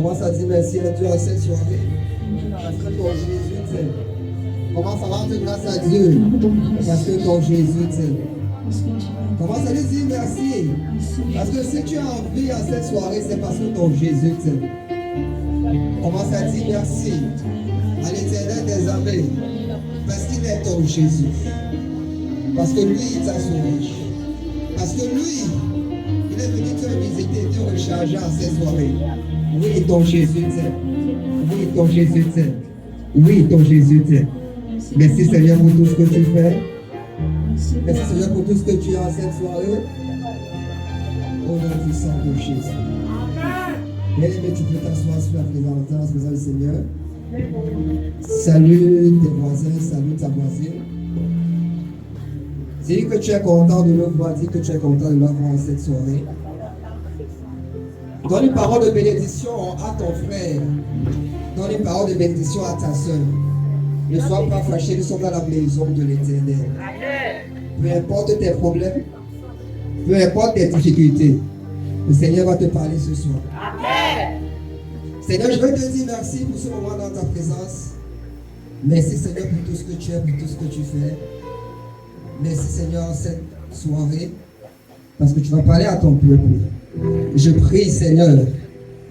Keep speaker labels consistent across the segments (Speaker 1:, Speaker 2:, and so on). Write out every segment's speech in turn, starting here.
Speaker 1: Commence à dire merci à Dieu à cette soirée. Parce que ton Jésus t'aime. Commence à rendre grâce à Dieu. Parce que ton Jésus t'aime. Commence à lui dire merci. Parce que si tu as envie à cette soirée, c'est parce que ton Jésus t'aime. Commence à dire merci à l'Éternel des armées. Parce qu'il est ton Jésus. Parce que lui, il t'a sauvé. Parce que lui, il est venu te visiter et te recharger en cette soirée. Oui, ton Jésus t'aime. Oui, ton Jésus t'aime. Oui, ton Jésus t'aime. Merci Seigneur pour tout ce que tu fais. Merci Seigneur pour tout ce que tu as en cette soirée. Au nom puissant de Jésus. Bien-aimé, tu peux t'asseoir sur la présence du Seigneur. Salut tes voisins, salut ta voisine. Dis que tu es content de le voir, dis que tu es content de l'avoir en cette soirée. Donne une parole de bénédiction à ton frère. Donne une parole de bénédiction à ta soeur. Ne sois pas fâché, nous sommes dans la maison de l'Éternel. Peu importe tes problèmes, peu importe tes difficultés, le Seigneur va te parler ce soir. Amen. Seigneur, je veux te dire merci pour ce moment dans ta présence. Merci Seigneur pour tout ce que tu es, pour tout ce que tu fais. Merci Seigneur cette soirée, parce que tu vas parler à ton peuple. Je prie Seigneur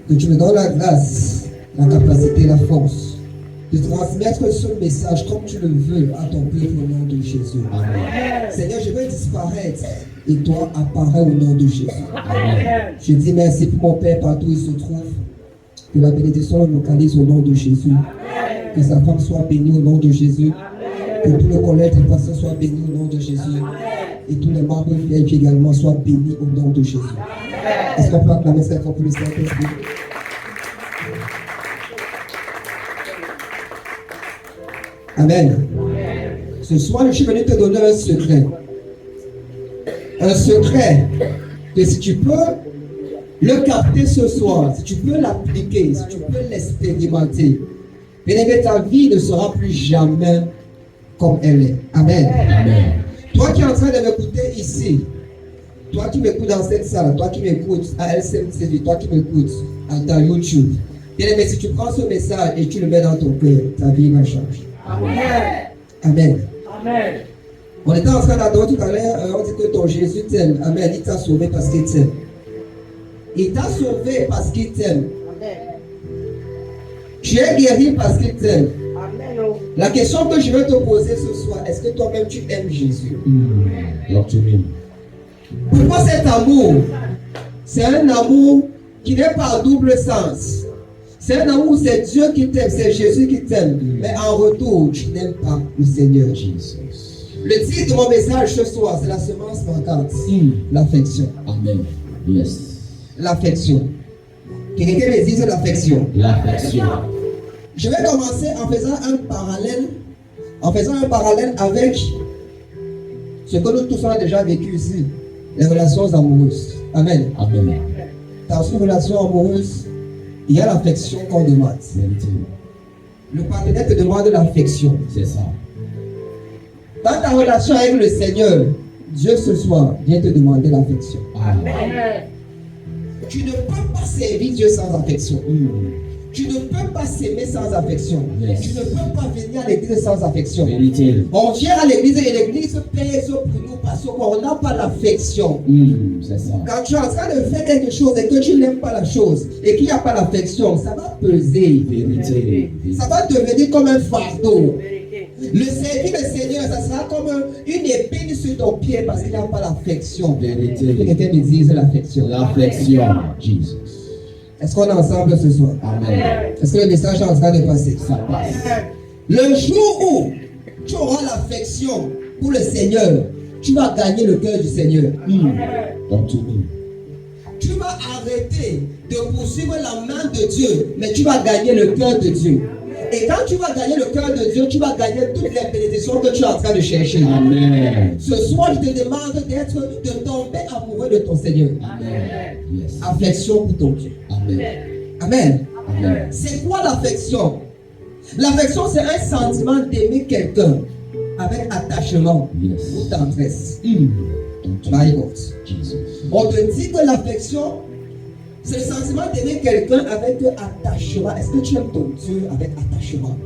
Speaker 1: que tu me donnes la grâce, la capacité, la force de transmettre ce message comme tu le veux à ton peuple au nom de Jésus. Amen. Seigneur, je veux disparaître et toi apparaître au nom de Jésus. Amen. Je dis merci pour mon Père partout où il se trouve. Que la bénédiction le localise au nom de Jésus. Amen. Que sa femme soit bénie au nom de Jésus. Amen. Que tout le collège des pasteurs soit béni au nom de Jésus. Amen. Et tous les membres du VIP également soient bénis au nom de Jésus. Amen. Est-ce qu'on peut acclamer cette fois pour le Saint-Esprit? Amen. Ce soir, je suis venu te donner un secret. Un secret que si tu peux le capter ce soir, si tu peux l'appliquer, si tu peux l'expérimenter, bien-aimé, ta vie ne sera plus jamais comme elle est. Amen. Amen. Toi qui es en train de m'écouter ici, toi qui m'écoutes dans cette salle, toi qui m'écoutes à LCMTV, toi qui m'écoutes à YouTube, bien-aimé, si tu prends ce message et tu le mets dans ton cœur, ta vie va changer. Amen. Amen. Amen. On était en train d'adorer tout à l'heure, on dit que ton Jésus t'aime. Amen. Il t'a sauvé parce qu'il t'aime. Il t'a sauvé parce qu'il t'aime. Amen. Tu es guéri parce qu'il t'aime. Amen. La question que je vais te poser ce soir, est-ce que toi-même tu aimes Jésus? Pourquoi cet amour? C'est un amour qui n'est pas à double sens. C'est un amour, c'est Dieu qui t'aime, c'est Jésus qui t'aime. Mais en retour, tu n'aimes pas le Seigneur Jésus. Le titre de mon message ce soir, c'est la semence manquante. L'affection. Amen. Yes. L'affection. Quelqu'un me dise l'affection. L'affection. Je vais commencer en faisant un parallèle avec ce que nous tous on a déjà vécu ici. Les relations amoureuses. Amen. Amen. Dans une relation amoureuse, il y a l'affection qu'on demande. Le partenaire te demande l'affection. C'est ça. Dans ta relation avec le Seigneur, Dieu ce soir vient te demander l'affection. Amen. Tu ne peux pas servir Dieu sans affection. Tu ne peux pas s'aimer sans affection. Yes. Tu ne peux pas venir à l'église sans affection. On vient à l'église et l'église pèse pour nous parce qu'on n'a pas l'affection. C'est ça. Quand tu es en train de faire quelque chose et que tu n'aimes pas la chose et qu'il n'y a pas l'affection, ça va peser. Ça va devenir comme un fardeau. Le servir le Seigneur, ça sera comme une épine sur ton pied parce qu'il n'y a pas l'affection. Quelqu'un me dise l'affection. L'affection, Jésus. Est-ce qu'on est ensemble ce soir? Amen. Est-ce que le message est en train de passer? Ça passe. Le jour où tu auras l'affection pour le Seigneur, tu vas gagner le cœur du Seigneur. Tu vas arrêter de poursuivre la main de Dieu, mais tu vas gagner le cœur de Dieu. Et quand tu vas gagner le cœur de Dieu, tu vas gagner toutes les bénédictions que tu es en train de chercher. Amen. Ce soir, je te demande de tomber amoureux de ton Seigneur. Amen. Yes. Affection pour ton Dieu. Amen. Amen. Amen. C'est quoi l'affection? L'affection, c'est un sentiment d'aimer quelqu'un avec attachement ou tendresse. My God. On te dit que l'affection, C'est le sentiment d'aimer quelqu'un avec attachement. Est-ce que tu aimes ton Dieu avec attachement?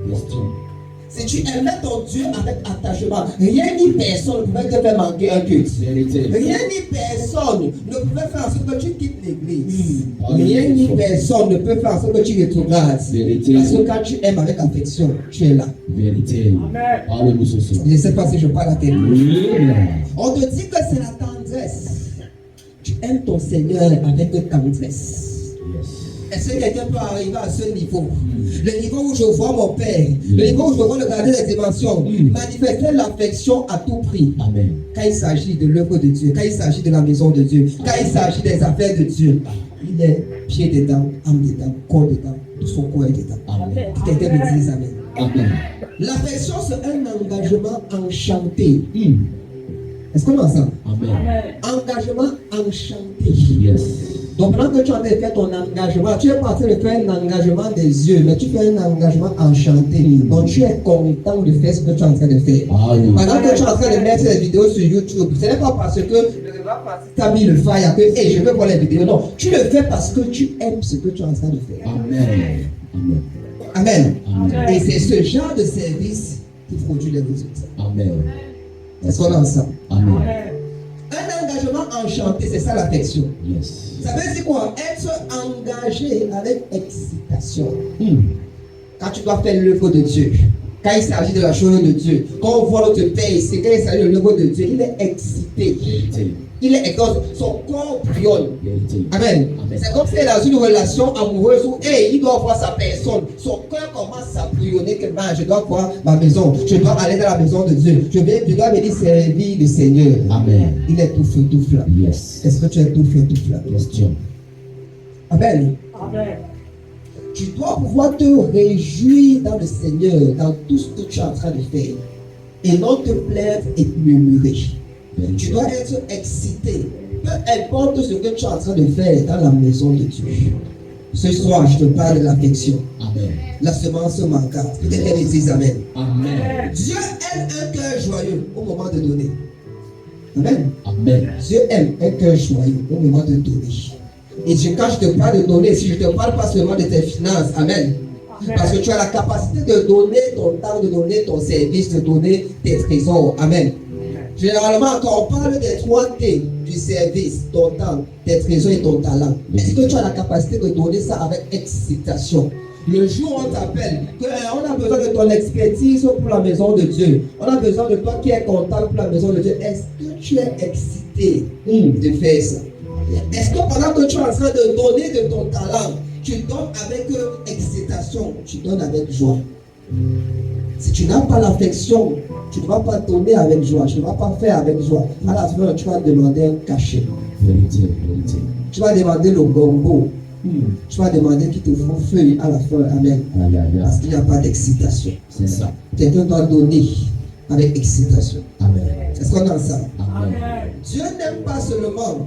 Speaker 1: Si tu aimais ton Dieu avec attachement, rien ni personne ne pouvait te faire manquer un culte. Rien ni personne ne pouvait faire en sorte que tu quittes l'église. Rien ni personne ne peut faire en sorte que tu rétrogrades. Parce que quand tu aimes avec affection, tu es là.
Speaker 2: Vérité.
Speaker 1: Je ne sais pas si je parle à quelqu'un. On te dit que c'est la tendresse. Tu aimes ton Seigneur avec tendresse. Est-ce que quelqu'un peut arriver à ce niveau? Le niveau où je vois mon Père, le niveau où je vois le gardien des dimensions, manifester l'affection à tout prix.
Speaker 2: Amen.
Speaker 1: Quand il s'agit de l'œuvre de Dieu, quand il s'agit de la maison de Dieu, quand il s'agit des affaires de Dieu, il est pied dedans, âme dedans, corps dedans, tout son corps est dedans.
Speaker 2: Amen.
Speaker 1: Quelqu'un me dise Amen.
Speaker 2: Amen.
Speaker 1: L'affection, c'est un engagement enchanté. Est-ce qu'on est ensemble?
Speaker 2: Amen.
Speaker 1: Engagement enchanté.
Speaker 2: Yes.
Speaker 1: Donc pendant que tu es en train de faire ton engagement, tu es pas en train de faire un engagement des yeux, mais tu fais un engagement enchanté. Donc tu es content de faire ce que tu es en train de faire. Pendant que tu es en train de mettre des vidéos sur YouTube, ce n'est pas parce que tu as mis le fire que hey, je veux voir les vidéos. Non, tu le fais parce que tu aimes ce que tu es en train de faire.
Speaker 2: Amen.
Speaker 1: Amen.
Speaker 2: Amen.
Speaker 1: Et c'est ce genre de service qui produit les résultats.
Speaker 2: Amen.
Speaker 1: Est-ce qu'on est ensemble?
Speaker 2: Amen.
Speaker 1: Un engagement enchanté, c'est ça l'affection.
Speaker 2: Yes.
Speaker 1: Ça veut dire quoi? Être engagé avec excitation. Quand tu dois faire l'œuvre de Dieu, quand il s'agit de la chose de Dieu, quand on voit notre Père ici, quand il s'agit de l'œuvre de Dieu, il est excité. Il est excité. Son corps brillonne. Amen. C'est comme si il est dans une relation amoureuse où hey, il doit voir sa personne. Son cœur commence à brillonner que je dois voir ma maison. Je dois aller dans la maison de Dieu. Je dois venir servir le Seigneur.
Speaker 2: Amen.
Speaker 1: Il est tout feu, tout flamme.
Speaker 2: Yes.
Speaker 1: Est-ce que tu es tout feu, tout flamme?
Speaker 2: Question.
Speaker 1: Amen.
Speaker 3: Amen.
Speaker 1: Tu dois pouvoir te réjouir dans le Seigneur, dans tout ce que tu es en train de faire. Et non te plaindre et te murmurer. Tu dois être excité. Peu importe ce que tu es en train de faire dans la maison de Dieu. Ce soir, je te parle de l'affection.
Speaker 2: Amen.
Speaker 1: La semence manquante. Peut-être qu'elle dise Amen.
Speaker 2: Amen.
Speaker 1: Dieu aime un cœur joyeux au moment de donner. Amen.
Speaker 2: Amen.
Speaker 1: Dieu aime un cœur joyeux au moment de donner. Et quand je te parle de donner, si je ne te parle pas seulement de tes finances, Amen. Parce que tu as la capacité de donner ton temps, de donner ton service, de donner tes trésors. Amen. Généralement, quand on parle des 3 T du service, ton temps, tes trésors et ton talent, est-ce que tu as la capacité de donner ça avec excitation? Le jour où on t'appelle, on a besoin de ton expertise pour la maison de Dieu. On a besoin de toi qui es comptable pour la maison de Dieu. Est-ce que tu es excité de faire ça? Est-ce que pendant que tu es en train de donner de ton talent, tu donnes avec excitation, tu donnes avec joie? Si tu n'as pas l'affection, tu ne vas pas donner avec joie, tu ne vas pas faire avec joie. À la fin, tu vas demander un cachet.
Speaker 2: Vérité, vérité.
Speaker 1: Tu vas demander le gombo. Tu vas demander qu'il te faut feuille à la fin. Amen. Parce qu'il n'y a pas d'excitation.
Speaker 2: C'est ça.
Speaker 1: Quelqu'un doit donner avec excitation.
Speaker 2: Amen.
Speaker 1: Est-ce qu'on est ensemble?
Speaker 2: Amen.
Speaker 1: Dieu n'aime pas seulement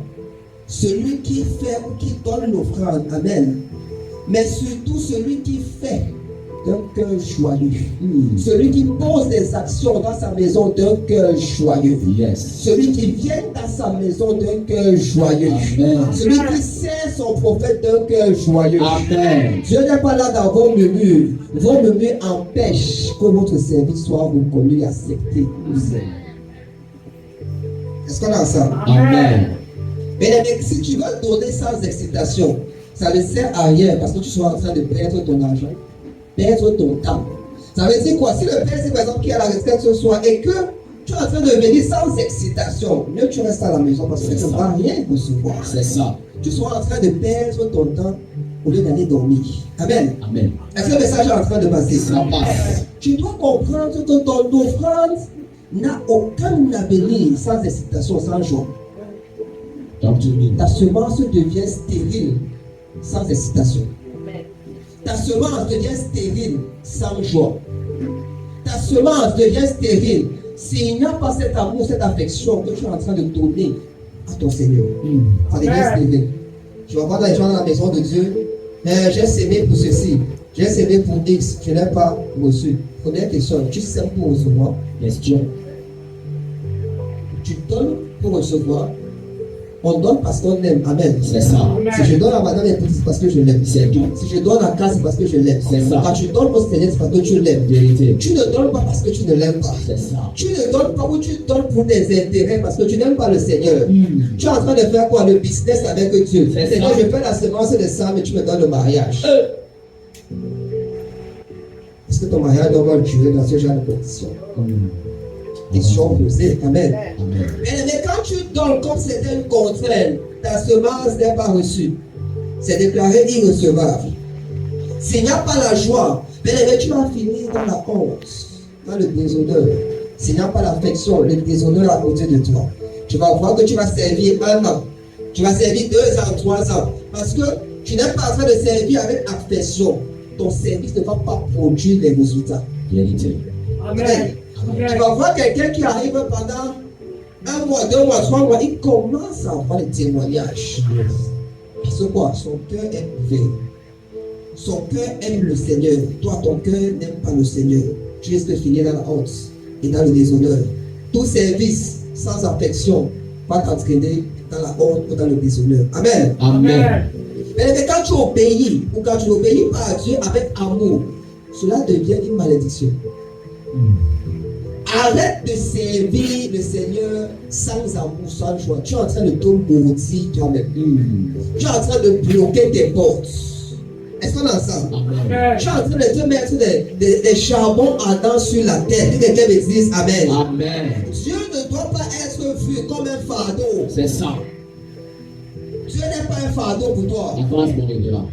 Speaker 1: celui qui fait ou qui donne l'offrande. Amen. Mais surtout celui qui fait d'un cœur joyeux. Celui qui pose des actions dans sa maison d'un cœur joyeux.
Speaker 2: Yes.
Speaker 1: Celui qui vient dans sa maison d'un cœur joyeux.
Speaker 2: Amen.
Speaker 1: Celui qui sert son prophète d'un cœur joyeux.
Speaker 2: Amen.
Speaker 1: Dieu n'est pas là dans vos murmures. Vos murmures empêchent que votre service soit reconnu et accepté. Est-ce qu'on est ensemble?
Speaker 2: Amen.
Speaker 1: Mais si tu veux donner sans excitation, ça ne sert à rien parce que tu seras en train de perdre ton argent, perdre ton temps. Ça veut dire quoi? Si le père, c'est par exemple qui est à la retraite ce soir et que tu es en train de venir sans excitation, mieux tu restes à la maison parce que tu ne vas rien recevoir.
Speaker 2: C'est ça.
Speaker 1: Tu seras en train de perdre ton temps au lieu d'aller dormir. Amen.
Speaker 2: Amen.
Speaker 1: Est-ce que le message est en train de passer?
Speaker 2: Ça passe.
Speaker 1: Tu dois comprendre que ton offrande n'a aucun avenir sans excitation, sans joie. Ta semence devient stérile sans excitation. Ta semence devient stérile sans joie. Ta semence devient stérile s'il n'y a pas cet amour, cette affection que tu es en train de donner à ton Seigneur. Ça devient stérile. Tu vas voir dans les gens dans la maison de Dieu. J'ai sémé pour ceci. J'ai sémé pour X. Je n'ai pas reçu. Première question. Tu sèmes pour recevoir?
Speaker 2: Question.
Speaker 1: Tu donnes pour recevoir? On donne parce qu'on aime. Amen.
Speaker 2: C'est ça.
Speaker 1: Si je donne à madame épouse, c'est parce que je l'aime.
Speaker 2: C'est tout.
Speaker 1: Si je donne à casa, c'est parce que je l'aime.
Speaker 2: C'est ça.
Speaker 1: Quand tu donnes au Seigneur, c'est parce que tu l'aimes.
Speaker 2: Vérité.
Speaker 1: Tu ne donnes pas parce que tu ne l'aimes pas.
Speaker 2: C'est ça.
Speaker 1: Tu ne donnes pas ou tu donnes pour des intérêts parce que tu n'aimes pas le Seigneur. Tu es en train de faire quoi? Le business avec Dieu.
Speaker 2: C'est
Speaker 1: Seigneur,
Speaker 2: ça.
Speaker 1: je fais la semence de sang, mais tu me donnes le mariage. Est-ce que ton mariage doit avoir duré dans ce genre de conditions? Question posée. Amen.
Speaker 2: Amen.
Speaker 1: Mais quand tu donnes comme c'était une contrainte, ta semence n'est pas reçue. C'est déclaré irrecevable. S'il n'y a pas la joie, mais tu vas finir dans la honte, dans le déshonneur. S'il n'y a pas l'affection, le déshonneur à côté de toi. Tu vas voir que tu vas servir 1 an. Tu vas servir 2 ans, 3 ans. Parce que tu n'es pas en train de servir avec affection. Ton service ne va pas produire les résultats.
Speaker 2: Vérité.
Speaker 1: Amen. Tu vas voir quelqu'un qui arrive pendant 1 mois, 2 mois, 3 mois, il commence à avoir des témoignages. Parce que quoi? Son cœur est ouvert. Son cœur aime le Seigneur. Toi, ton cœur n'aime pas le Seigneur. Tu risques de finir dans la honte et dans le déshonneur. Tout service sans affection va t'entraîner dans la honte ou dans le déshonneur. Amen.
Speaker 2: Amen.
Speaker 1: Mais quand tu obéis, ou quand tu n'obéis pas à Dieu avec amour, cela devient une malédiction. Arrête de servir le Seigneur sans amour, sans joie. Tu es en train de te maudire toi-même. Tu es en train de bloquer tes portes. Est-ce qu'on est ensemble? Tu es en train de te mettre des charbons ardents sur la tête. Quelqu'un me dise Amen.
Speaker 2: Amen.
Speaker 1: Dieu ne doit pas être vu comme un fardeau.
Speaker 2: C'est ça.
Speaker 1: Dieu n'est pas un fardeau pour toi.
Speaker 2: La France pour là.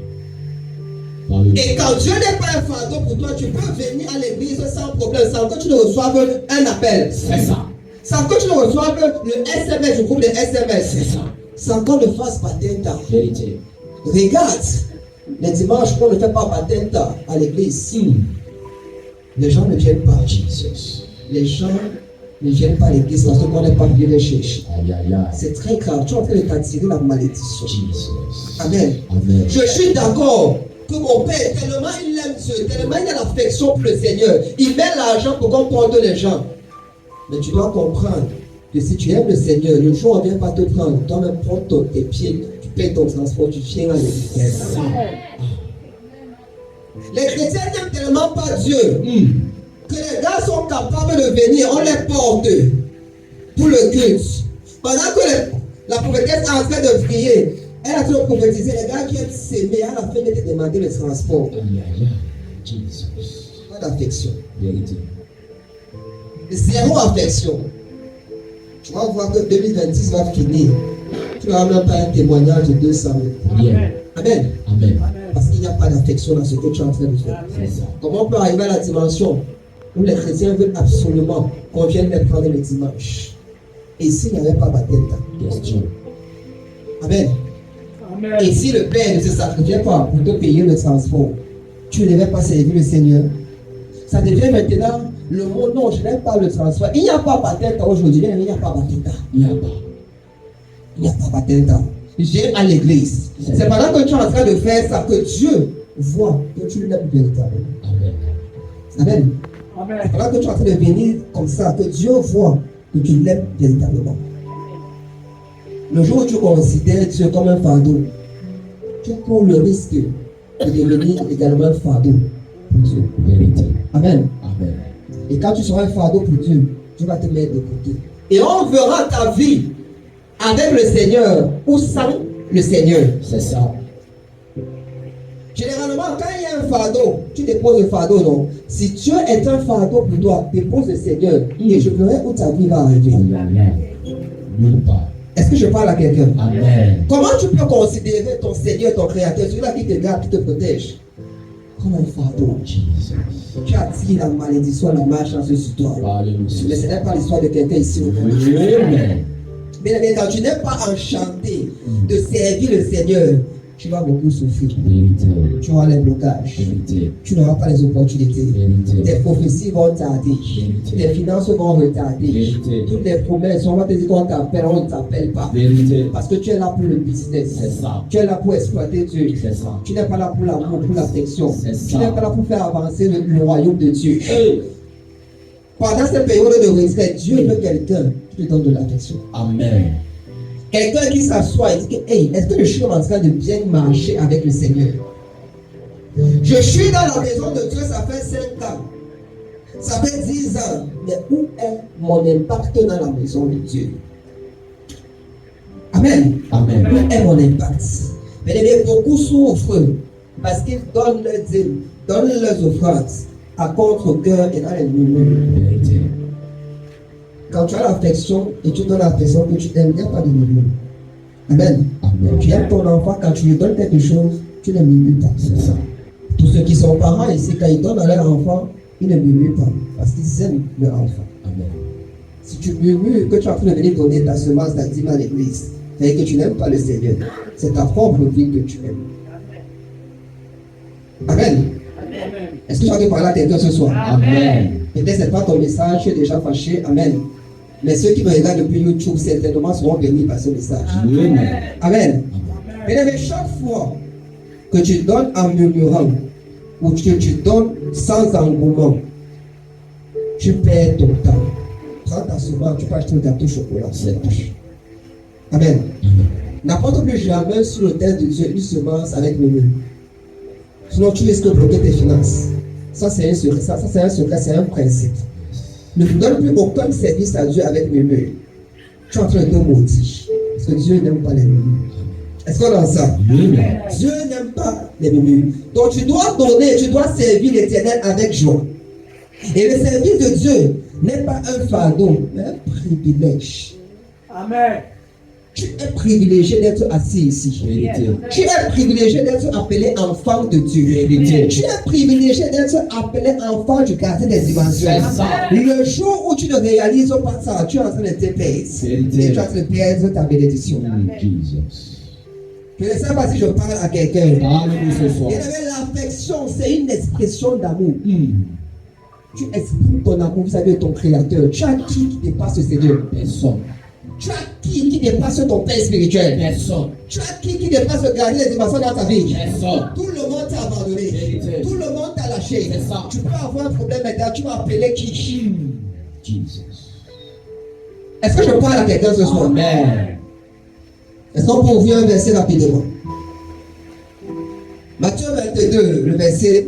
Speaker 1: Et quand Dieu n'est pas un fardeau pour toi, tu peux venir à l'église sans problème, sans que tu ne reçoives un appel.
Speaker 2: C'est ça.
Speaker 1: Sans que tu ne reçoives le SMS, je groupe de SMS.
Speaker 2: C'est ça.
Speaker 1: Sans qu'on ne fasse patenta.
Speaker 2: Vérité.
Speaker 1: Regarde, les dimanches, on ne fait pas patenta à l'église. Les gens ne viennent pas.
Speaker 2: Jesus.
Speaker 1: Les gens ne viennent pas à l'église parce qu'on n'est pas venu les chercher.
Speaker 2: Aïe, aïe, aïe.
Speaker 1: C'est très grave. Tu es en train de t'attirer la malédiction.
Speaker 2: Jesus.
Speaker 1: Amen.
Speaker 2: Amen.
Speaker 1: Je suis d'accord que mon père, tellement il aime Dieu, tellement il a l'affection pour le Seigneur, il met l'argent pour qu'on porte les gens. Mais tu dois comprendre que si tu aimes le Seigneur, le jour où on ne vient pas te prendre, toi-même prends tes pieds, tu payes ton transport, tu viens à l'église. Les chrétiens n'aiment tellement pas Dieu que les gars sont capables de venir, on les porte pour le culte. Pendant que la prophétesse est en train de prier, elle a toujours prophétisé, les gars viennent s'aimer, à la fin de te demander le transport.
Speaker 2: Aïe, aïe, aïe. Jesus.
Speaker 1: Pas d'affection.
Speaker 2: Vérité.
Speaker 1: Zéro affection. Tu vas voir que 2026 va finir. Tu n'auras même pas un témoignage de 200 000.
Speaker 2: Yeah.
Speaker 1: Amen.
Speaker 2: Amen.
Speaker 1: Parce qu'il n'y a pas d'affection dans ce que tu es en train de faire.
Speaker 2: C'est ça.
Speaker 1: Comment on peut arriver à la dimension où les chrétiens veulent absolument qu'on vienne les prendre le dimanche? Et s'il n'y avait pas baptême?
Speaker 2: Question.
Speaker 1: Amen. Et si le Père ne se sacrifiait pas pour te payer le transport, tu ne devais pas servir le Seigneur. Ça devient maintenant le mot non, je n'aime pas le transport. Il n'y a pas baptême aujourd'hui, il n'y a pas baptême.
Speaker 2: Il n'y a pas.
Speaker 1: Il n'y a pas baptême. Viens à l'église. C'est pendant que tu es en train de faire ça que Dieu voit que tu l'aimes véritablement.
Speaker 2: Amen.
Speaker 1: Amen. C'est pendant que tu es en train de venir comme ça que Dieu voit que tu l'aimes véritablement. Le jour où tu considères Dieu comme un fardeau, tu cours le risque de devenir également un fardeau pour Dieu.
Speaker 2: Vérité.
Speaker 1: Amen.
Speaker 2: Amen.
Speaker 1: Et quand tu seras un fardeau pour Dieu, tu vas te mettre de côté. Et on verra ta vie avec le Seigneur ou sans le Seigneur.
Speaker 2: C'est ça.
Speaker 1: Généralement, quand il y a un fardeau, tu déposes le fardeau, non? Si Dieu est un fardeau pour toi, dépose le Seigneur et je verrai où ta vie va arriver.
Speaker 2: Amen. Nulle part.
Speaker 1: Est-ce que je parle à quelqu'un?
Speaker 2: Amen.
Speaker 1: Comment tu peux considérer ton Seigneur, ton Créateur, celui-là qui te garde, qui te protège, comme un fardeau?
Speaker 2: Jesus.
Speaker 1: Tu attires la malédiction, la malchance sur toi.
Speaker 2: Alléluia.
Speaker 1: Mais ce n'est pas l'histoire de quelqu'un ici.
Speaker 2: Amen.
Speaker 1: Mais quand tu n'es pas enchanté de servir le Seigneur, tu vas beaucoup souffrir.
Speaker 2: Vérité.
Speaker 1: Tu auras les blocages.
Speaker 2: Vérité.
Speaker 1: Tu n'auras pas les opportunités.
Speaker 2: Vérité.
Speaker 1: Tes prophéties vont tarder.
Speaker 2: Vérité.
Speaker 1: Tes finances vont retarder.
Speaker 2: Vérité.
Speaker 1: Toutes les promesses, on va te dire qu'on t'appelle, on ne t'appelle pas.
Speaker 2: Vérité.
Speaker 1: Parce que tu es là pour le business.
Speaker 2: C'est ça.
Speaker 1: Tu es là pour exploiter Dieu.
Speaker 2: C'est ça.
Speaker 1: Tu n'es pas là pour l'amour, pour l'affection.
Speaker 2: C'est ça.
Speaker 1: Tu n'es pas là pour faire avancer le royaume de Dieu.
Speaker 2: Hey.
Speaker 1: Pendant cette période de retraite, Dieu veut quelqu'un qui te donne de l'affection.
Speaker 2: Amen.
Speaker 1: Quelqu'un qui s'assoit et dit que, hey, est-ce que je suis en train de bien marcher avec le Seigneur? Je suis dans la maison de Dieu, ça fait 5 ans. Ça fait 10 ans. Mais où est mon impact dans la maison de Dieu? Amen.
Speaker 2: Amen.
Speaker 1: Où est mon impact? Mais beaucoup souffrent parce qu'ils donnent leurs dîmes, donnent leurs offrandes à contre-cœur et dans les murmures. Quand tu as l'affection et tu donnes l'affection que tu aimes, il n'y a pas de murmure. Amen.
Speaker 2: Amen.
Speaker 1: Tu aimes ton enfant, quand tu lui donnes quelque chose, tu ne murmures pas.
Speaker 2: C'est ça.
Speaker 1: Tous ceux qui sont parents ici, quand ils donnent à leur enfant, ils ne murmurent pas parce qu'ils aiment leur enfant.
Speaker 2: Amen.
Speaker 1: Si tu murmures que tu es en train de venir donner ta semence, ta dîme à l'église, c'est que tu n'aimes pas le Seigneur. C'est ta propre vie que tu aimes. Amen. Est-ce que tu as envie de parler à quelqu'un ce soir?
Speaker 2: Amen.
Speaker 1: Peut-être ce n'est pas ton message, tu es déjà fâché. Amen. Mais ceux qui me regardent depuis YouTube, certainement seront bénis par ce message.
Speaker 2: Amen.
Speaker 1: Amen. Mais chaque fois que tu donnes en murmurant, ou que tu donnes sans engouement, tu perds ton temps. Prends ta semence, tu peux acheter un gâteau au chocolat. C'est tout. Amen. N'apporte plus jamais sur l'autel de Dieu une semence avec murmure. Sinon, tu risques de bloquer tes finances. Ça, c'est un secret, c'est un secret, c'est un principe. Ne donne plus aucun service à Dieu avec murmure. Tu es en train de te maudire. Parce que Dieu n'aime pas les murmures. Est-ce qu'on a ça? Dieu n'aime pas les murmures. Donc, tu dois donner, tu dois servir l'Éternel avec joie. Et le service de Dieu n'est pas un fardeau, mais un privilège.
Speaker 3: Amen.
Speaker 1: Tu es privilégié d'être assis ici.
Speaker 2: Vérité.
Speaker 1: Tu es privilégié d'être appelé enfant de Dieu.
Speaker 2: Vérité.
Speaker 1: Tu es privilégié d'être appelé enfant du gardien des dimensions.
Speaker 2: C'est ça.
Speaker 1: Le jour où tu ne réalises pas ça, tu es en train de te perdre.
Speaker 2: Vérité.
Speaker 1: Et tu es en train de perdre ta bénédiction.
Speaker 2: Jesus.
Speaker 1: Je ne sais pas si je parle à quelqu'un.
Speaker 2: Parle-nous ce soir.
Speaker 1: Et l'affection, c'est une expression d'amour. Tu exprimes ton amour vis-à-vis de ton Créateur. Tu as qui dépasse le Seigneur?
Speaker 2: Personne.
Speaker 1: Tu as qui dépasse ton Père spirituel?
Speaker 2: Personne.
Speaker 1: Tu as qui dépasse le gardien des dimensions dans ta vie?
Speaker 2: Personne.
Speaker 1: Tout le monde t'a abandonné.
Speaker 2: Vérité.
Speaker 1: Tout le monde t'a lâché.
Speaker 2: C'est ça.
Speaker 1: Tu peux avoir un problème maintenant, tu vas appeler qui?
Speaker 2: Jesus.
Speaker 1: Est-ce que je parle à quelqu'un ce soir?
Speaker 2: Amen.
Speaker 1: Est-ce qu'on peut ouvrir un verset rapidement? Matthieu 22, le verset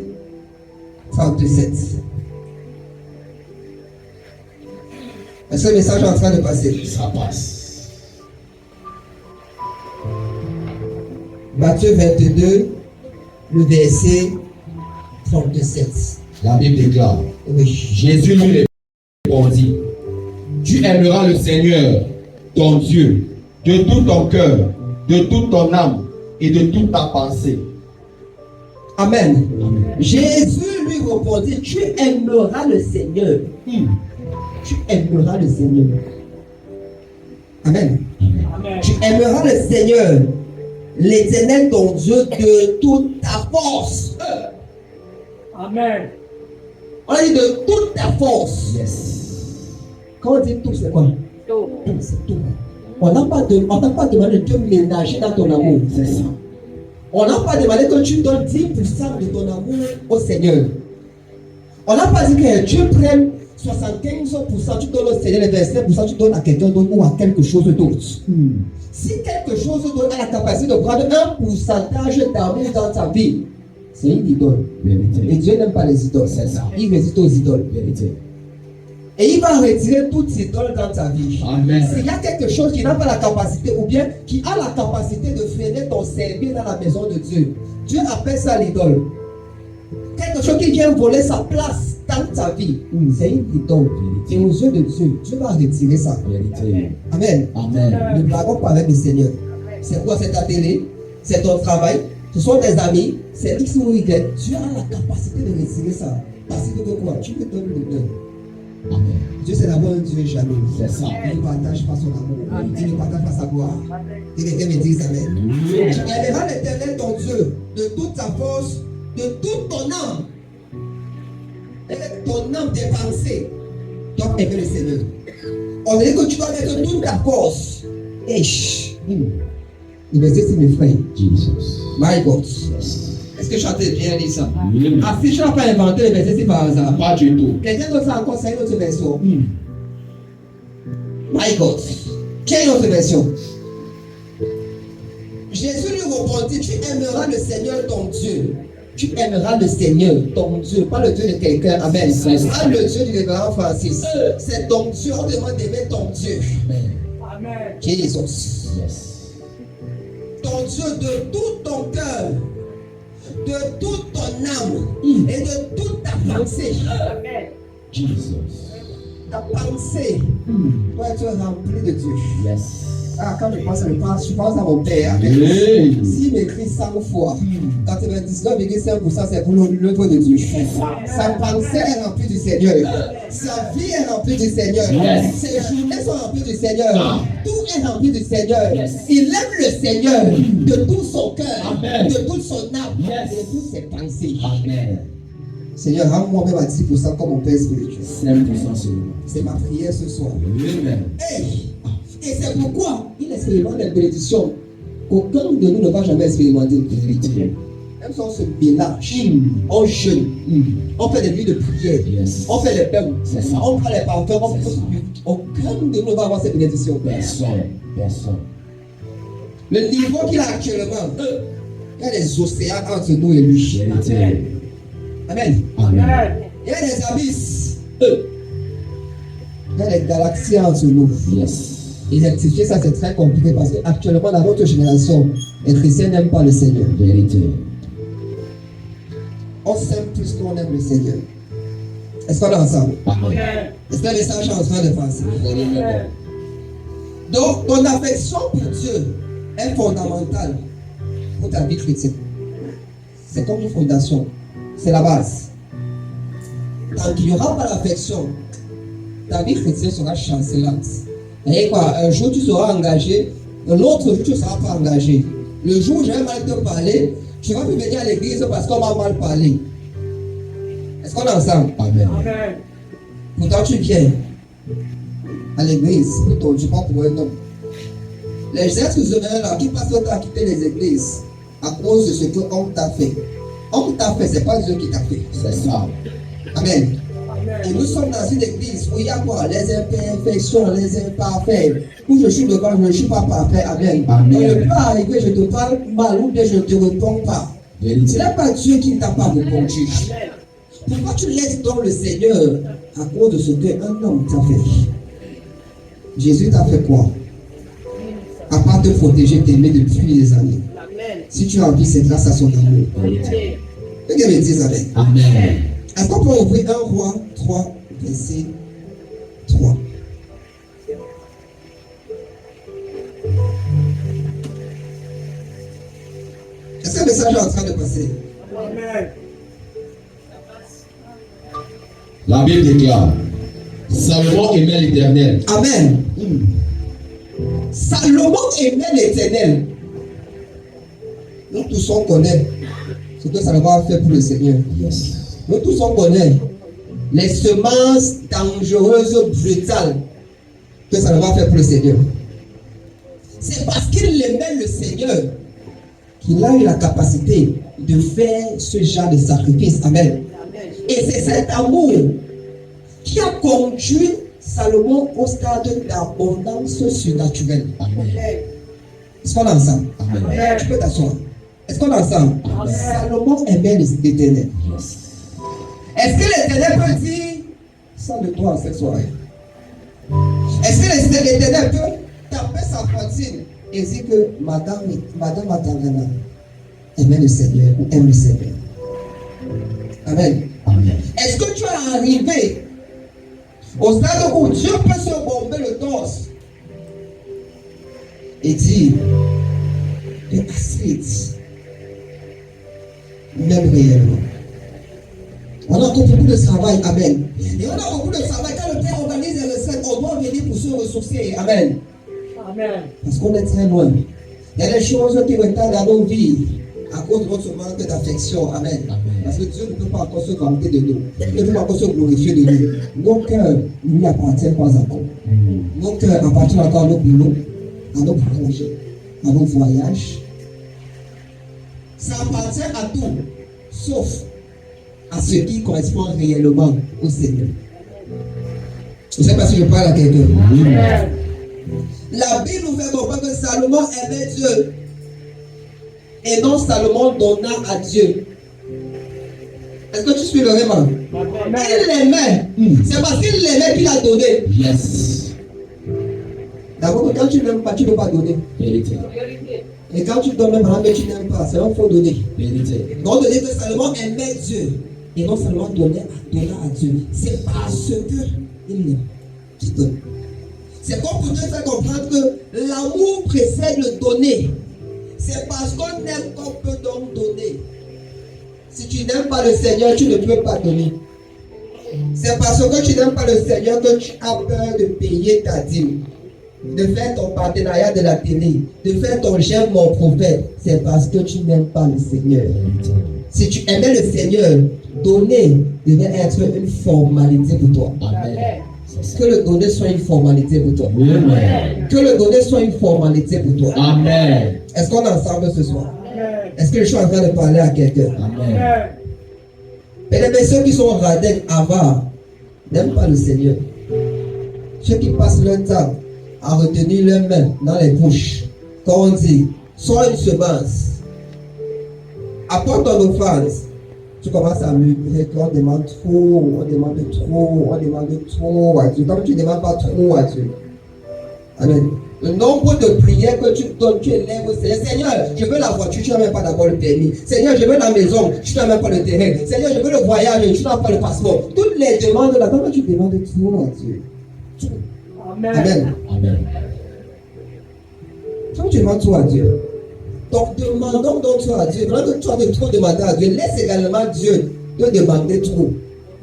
Speaker 1: 37. Est-ce que le message est en train de passer?
Speaker 2: Ça passe.
Speaker 1: Matthieu 22, le verset 37.
Speaker 2: La Bible déclare.
Speaker 1: Oui.
Speaker 2: Jésus lui répondit, tu aimeras le Seigneur, ton Dieu, de tout ton cœur, de toute ton âme et de toute ta pensée.
Speaker 1: Amen.
Speaker 2: Amen.
Speaker 1: Jésus lui répondit, tu aimeras le Seigneur. Tu aimeras le Seigneur. Amen.
Speaker 3: Amen.
Speaker 1: Tu aimeras le Seigneur, l'Éternel ton Dieu, de toute ta force.
Speaker 3: Amen.
Speaker 1: On a dit de toute ta force.
Speaker 2: Yes.
Speaker 1: Quand on dit tout, c'est quoi?
Speaker 3: Tout.
Speaker 1: Tout, c'est tout. On n'a pas demandé de te ménager dans ton amour.
Speaker 2: C'est ça.
Speaker 1: On n'a pas demandé que tu donnes 10% de ton amour au Seigneur. On n'a pas dit que tu prennes 75%, tu donnes au Seigneur, les 25% tu donnes à quelqu'un d'autre ou à quelque chose d'autre. Si quelque chose d'autre a la capacité de prendre un pourcentage d'amour dans ta vie, c'est une idole.
Speaker 2: Vérité.
Speaker 1: Et Dieu n'aime pas les idoles.
Speaker 2: C'est ça.
Speaker 1: Il résiste aux idoles.
Speaker 2: Vérité.
Speaker 1: Et il va retirer toute idole dans ta vie.
Speaker 2: Amen.
Speaker 1: S'il y a quelque chose qui n'a pas la capacité, ou bien qui a la capacité de freiner ton service dans la maison de Dieu, Dieu appelle ça l'idole. Quelque chose qui vient voler sa place dans ta vie, c'est une idole. Et aux yeux de Dieu, Dieu va retirer ça.
Speaker 2: Vérité.
Speaker 1: Amen.
Speaker 2: Amen.
Speaker 1: Ne blaguons pas avec le Seigneur. C'est quoi? C'est ta télé, c'est ton travail, ce sont tes amis, c'est X ou Y. Dieu a la capacité de retirer ça. Parce que quoi? Tu me donnes le don.
Speaker 2: Amen.
Speaker 1: Dieu, c'est d'abord un Dieu jaloux.
Speaker 2: C'est ça.
Speaker 1: Il ne partage pas son amour. Il ne partage pas sa gloire. Et quelqu'un me dit Amen. Tu aimeras l'Éternel ton Dieu de toute ta force, de toute ton âme. Et ton âme, tes pensées. Tu dois aimer le Seigneur. On dit que tu dois mettre toute ta force. Et il me dit, c'est mes frères.
Speaker 2: Jesus.
Speaker 1: My God.
Speaker 2: Yes.
Speaker 1: Est-ce que je chantais bien dit ça?
Speaker 2: Amen.
Speaker 1: Ah, si je n'ai pas inventé le verset, c'est par hasard.
Speaker 2: Pas du tout.
Speaker 1: Quelqu'un d'autre a encore ça, une autre version. My God. Quelle autre version? on dit, tu aimeras le Seigneur ton Dieu. Tu aimeras le Seigneur ton Dieu, pas le Dieu de quelqu'un. Amen. Pas le Dieu du révérend Francis. C'est ton Dieu. On demande d'aimer ton Dieu.
Speaker 3: Amen.
Speaker 1: Jésus. Ton Dieu de tout ton cœur, de toute ton âme et de toute ta pensée.
Speaker 3: Amen.
Speaker 2: Jesus.
Speaker 1: Ta pensée doit être remplie de Dieu.
Speaker 2: Yes.
Speaker 1: Ah, quand je pense à mon père.
Speaker 2: Hey.
Speaker 1: S'il m'écrit 100 fois, 99,5% c'est pour l'œuvre de Dieu. Sa pensée est remplie du Seigneur. Sa vie est remplie du Seigneur.
Speaker 2: Yes.
Speaker 1: Ses journées sont remplies du Seigneur.
Speaker 2: Ah.
Speaker 1: Tout est rempli du Seigneur.
Speaker 2: Yes.
Speaker 1: Il aime le Seigneur de tout son cœur,
Speaker 2: Amen.
Speaker 1: de toute son âme,
Speaker 2: Yes.
Speaker 1: de toutes ses pensées.
Speaker 2: Amen.
Speaker 1: Seigneur, rends-moi même à 10% comme mon Père spirituel.
Speaker 2: 5% seulement.
Speaker 1: C'est ma prière ce soir.
Speaker 2: Amen.
Speaker 1: Hey. Et c'est pourquoi il expérimente des bénédictions qu'aucun de nous ne va jamais expérimenter. Même si on se mélange, on jeûne, on fait des nuits de prière,
Speaker 2: Yes.
Speaker 1: on fait les pains,
Speaker 2: C'est ça.
Speaker 1: on prend les parfums, aucun de nous ne va avoir cette bénédiction.
Speaker 2: Personne. Personne.
Speaker 1: Le niveau qu'il a actuellement, il y a des océans entre nous et lui.
Speaker 2: Vérité.
Speaker 1: Amen.
Speaker 2: Amen.
Speaker 1: Il y a des abysses. Il y a des galaxies entre nous.
Speaker 2: Yes.
Speaker 1: Identifier ça, c'est très compliqué parce qu'actuellement, dans notre génération, les chrétiens n'aiment pas le Seigneur.
Speaker 2: Vérité.
Speaker 1: On s'aime plus qu'on aime le Seigneur. Est-ce qu'on est ensemble?
Speaker 2: Amen.
Speaker 1: Est-ce que le message est en train de passer?
Speaker 3: Amen.
Speaker 1: Donc, ton affection pour Dieu est fondamentale pour ta vie chrétienne. C'est comme une fondation. C'est la base. Tant qu'il n'y aura pas l'affection, ta vie chrétienne sera chancelante. Et quoi, un jour tu seras engagé, l'autre jour tu ne seras pas engagé. Le jour où je vais mal te parler, tu vas plus venir à l'église parce qu'on m'a mal parlé. Est-ce qu'on est ensemble?
Speaker 2: Amen.
Speaker 3: Amen.
Speaker 1: Pourtant tu viens à l'église pour ton Dieu, pas pour un homme. Les êtres humains là qui passent leur temps à quitter les églises à cause de ce qu'on t'a fait. On t'a fait, c'est pas Dieu qui t'a fait.
Speaker 2: C'est ça.
Speaker 1: Amen.
Speaker 3: Amen.
Speaker 1: Et nous sommes dans une église où il y a quoi? Les imperfections, les imparfaits. Où je suis devant, je ne suis pas parfait. Amen.
Speaker 2: Amen.
Speaker 1: Donc je peux arriver, je te parle mal ou bien je ne te réponds pas. Ce
Speaker 2: Vérité.
Speaker 1: n'est pas Dieu qui ne t'a pas répondu. Pourquoi tu laisses donc le Seigneur à cause de ce qu'un homme t'a fait? Jésus t'a fait quoi? À part te protéger, t'aimer depuis des années.
Speaker 3: Amen.
Speaker 1: Si tu as envie, c'est grâce à son amour.
Speaker 2: Vérité.
Speaker 1: Quelqu'un me dise Amen.
Speaker 2: Amen.
Speaker 1: Est-ce qu'on peut ouvrir 1 Roi 3, verset 3? Est-ce que le message est en train de passer?
Speaker 3: Amen.
Speaker 2: La Bible déclare, Salomon aimait l'Éternel.
Speaker 1: Amen. Salomon aimait l'Éternel. Nous tous on connaît ce que Salomon a fait pour le Seigneur.
Speaker 2: Yes.
Speaker 1: Nous tous on connaît les semences dangereuses, brutales que Salomon a fait pour le Seigneur. C'est parce qu'il aimait le Seigneur qu'il a eu la capacité de faire ce genre de sacrifice. Amen. Et c'est cet amour qui a conduit Salomon au stade d'abondance surnaturelle.
Speaker 2: Amen.
Speaker 1: Est-ce qu'on est ensemble?
Speaker 2: Amen.
Speaker 1: Tu peux t'asseoir. Est-ce qu'on est ensemble?
Speaker 3: Amen.
Speaker 1: Salomon aimait l'Éternel.
Speaker 2: Yes.
Speaker 1: Est-ce que l'Éternel peut dire ça de toi cette soirée? Est-ce que l'Éternel peut taper sa poitrine et dire que Madame Atangana aimait le Seigneur ou aime le Seigneur? Amen.
Speaker 2: Amen.
Speaker 1: Est-ce que tu es arrivé au stade où Dieu peut se bomber le torse et dire que Astrid m'aime réellement? On a encore beaucoup de travail, amen. Et on a beaucoup de travail. Quand le Père organise les recettes, on doit venir pour se ressourcer, amen.
Speaker 3: Amen.
Speaker 1: Parce qu'on est très loin. Il y a des choses qui retardent dans nos vies à cause de notre manque d'affection, amen. Parce que Dieu ne peut pas encore se vanter de nous. Il ne peut pas encore se glorifier de nous. Nos cœurs ne lui appartiennent pas encore. Nos cœurs appartiennent encore à nos boulots, à nos projets, à nos voyages. Ça appartient à tout, sauf à ce qui correspond réellement au Seigneur. Je ne sais pas si je parle à quelqu'un.
Speaker 3: Amen.
Speaker 1: La Bible nous fait comprendre que Salomon aimait Dieu. et non Salomon donna à Dieu. Est-ce que tu suis le réman? Il l'aimait. C'est parce qu'il l'aimait qu'il a donné.
Speaker 2: Yes.
Speaker 1: D'abord, quand tu n'aimes pas, tu ne peux pas donner.
Speaker 2: Vérité.
Speaker 1: Et quand tu donnes même mais tu n'aimes pas, c'est un faux donner.
Speaker 2: Vérité.
Speaker 1: Donc, de dire que Salomon aimait Dieu. Et non seulement donner à Dieu. C'est parce que il l'aime qui donne. C'est comme pour te faire comprendre que l'amour précède le donner. C'est parce qu'on aime qu'on peut donc donner. Si tu n'aimes pas le Seigneur, tu ne peux pas donner. C'est parce que tu n'aimes pas le Seigneur que tu as peur de payer ta dîme, de faire ton partenariat de la télé, de faire ton j'aime mon prophète. C'est parce que tu n'aimes pas le Seigneur. Si tu aimais le Seigneur, donner devait être une formalité pour toi.
Speaker 2: Amen.
Speaker 1: Que le donner soit une formalité pour toi.
Speaker 2: Amen.
Speaker 1: Que le donner soit une formalité pour toi.
Speaker 2: Amen.
Speaker 1: Est-ce qu'on est ensemble ce soir?
Speaker 3: Amen.
Speaker 1: Est-ce que je suis en train de parler à quelqu'un?
Speaker 2: Amen.
Speaker 1: Mais ceux qui sont radins, avares, n'aiment pas le Seigneur. Ceux qui passent leur temps à retenir leurs mains dans les bouches, quand on dit, sois une semence, apporte ton offrande, tu commences à murmurer qu'on demande trop, on demande trop à Dieu. Comme tu ne demandes pas trop à Dieu. Amen. Le nombre de prières que tu donnes, tu élèves au Seigneur. Seigneur, je veux la voiture, tu n'as même pas d'abord le permis. Seigneur, je veux la maison, tu n'as même pas le terrain. Seigneur, je veux le voyage, tu n'as pas le passeport. Toutes les demandes là, quand tu demandes trop à Dieu.
Speaker 3: Amen.
Speaker 1: Amen.
Speaker 2: Amen.
Speaker 1: Quand tu demandes trop à Dieu, donc demandons donc trop à Dieu. Pendant que tu as de trop demander à Dieu, laisse également Dieu te demander trop.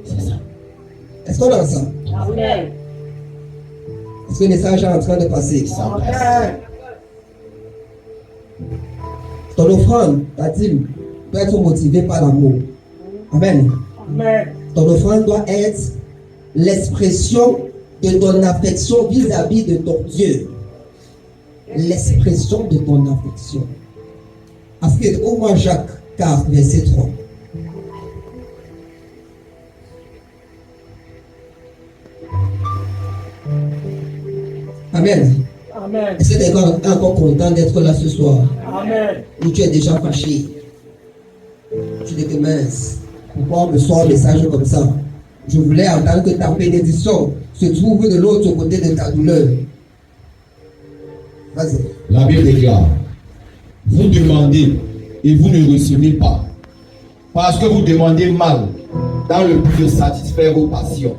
Speaker 2: C'est ça.
Speaker 1: Est-ce qu'on a ça?
Speaker 3: Amen.
Speaker 1: Est-ce que le message est en train de passer?
Speaker 3: Amen.
Speaker 1: Ton offrande, ta dîme, doit être motivée par l'amour. Amen.
Speaker 3: Amen.
Speaker 1: Ton offrande doit être l'expression de ton affection vis-à-vis de ton Dieu. L'expression de ton affection. Parce que au moins Jacques 4, verset 3. Amen.
Speaker 3: Amen.
Speaker 1: Est-ce que tu es encore content d'être là ce soir?
Speaker 3: Amen.
Speaker 1: Ou tu es déjà fâché? Tu dis que mince, pourquoi on me sort un message comme ça? Je voulais entendre que ta bénédiction se trouve de l'autre côté de ta douleur. Vas-y.
Speaker 2: La Bible déclare, vous demandez et vous ne recevez pas, parce que vous demandez mal, dans le but de satisfaire vos passions.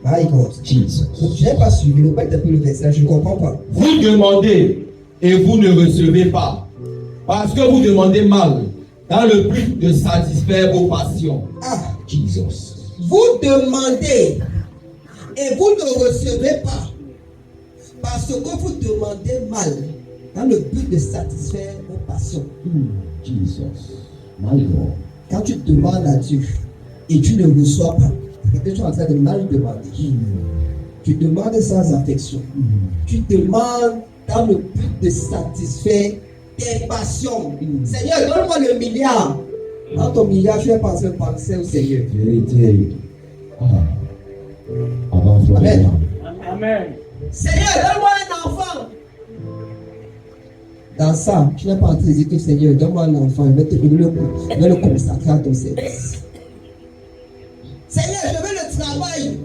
Speaker 1: My God.
Speaker 2: Jesus.
Speaker 1: Je n'ai pas suivi, ne pas taper le verset, je ne comprends pas.
Speaker 2: Vous demandez et vous ne recevez pas, parce que vous demandez mal, dans le but de satisfaire vos passions.
Speaker 1: Ah,
Speaker 2: Jesus.
Speaker 1: vous demandez et vous ne recevez pas, parce que vous demandez mal, dans le but de satisfaire vos passions.
Speaker 2: Jesus. My God.
Speaker 1: Quand tu demandes à Dieu et tu ne reçois pas, c'est que tu es en train de mal demander. Tu demandes sans affection. Tu demandes dans le but de satisfaire tes passions. Seigneur, donne-moi le milliard. Dans ton milliard, je vais penser au Seigneur.
Speaker 2: Vérité. Avant
Speaker 1: Amen.
Speaker 3: Amen.
Speaker 1: Seigneur, donne-moi un enfant. Dans ça, tu n'es pas en train de dire que Seigneur, donne-moi un enfant. Je vais le consacrer à ton service. Seigneur, je veux le travail.